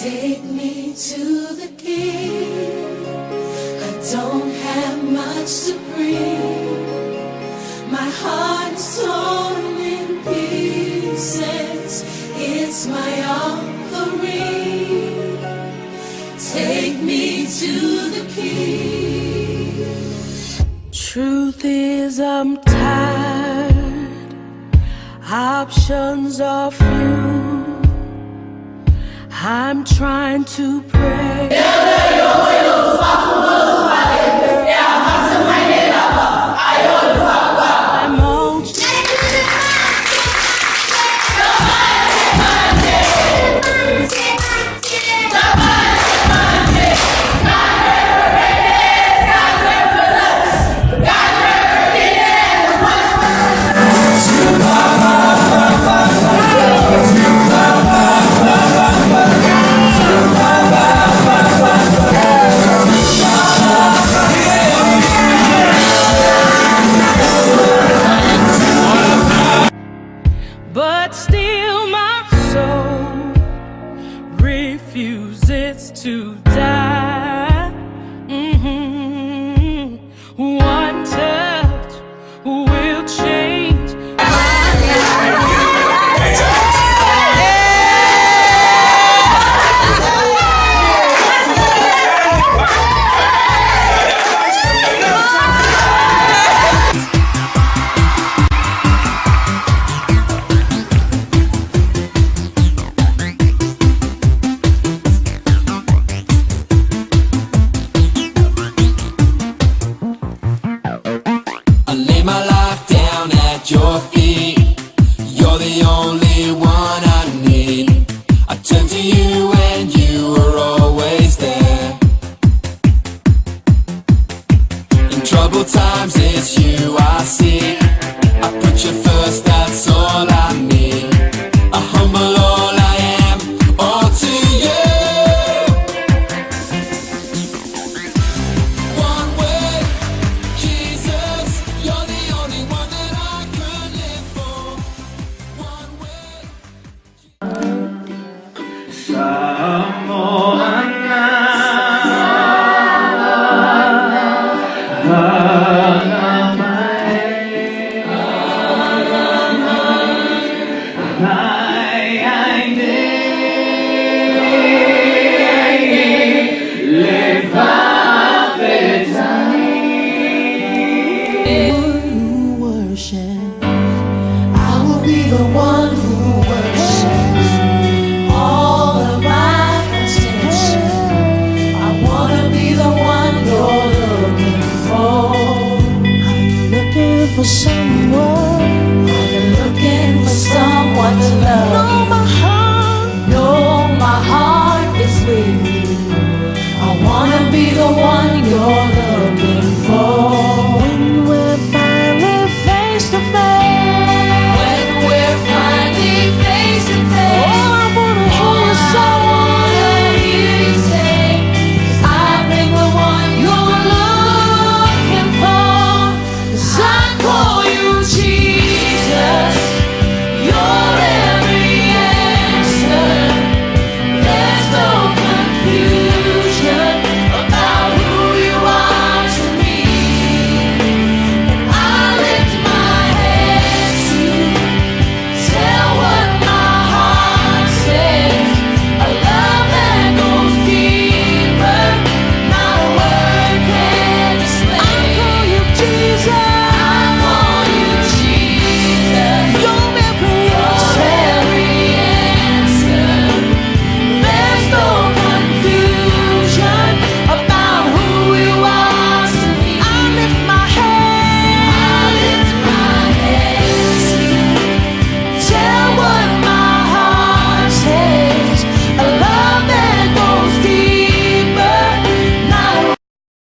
Take me to the King. I don't have much to bring. My heart is torn in pieces. It's my offering. Take me to the King. Truth is, I'm tired. Options are few. I'm trying to pray. I'm all but still my soul refuses to die. One touch will change my life. My life down at your feet. You're the only one I need. I turn to you and you are always there. In troubled times it's you I see. I put you first, that's all I need. I humble all I am, all to you. One way, Jesus, you're the only one that I could live for. One way. I will be the one who worships all of my attention. I wanna be the one you're looking for. Are you looking for something?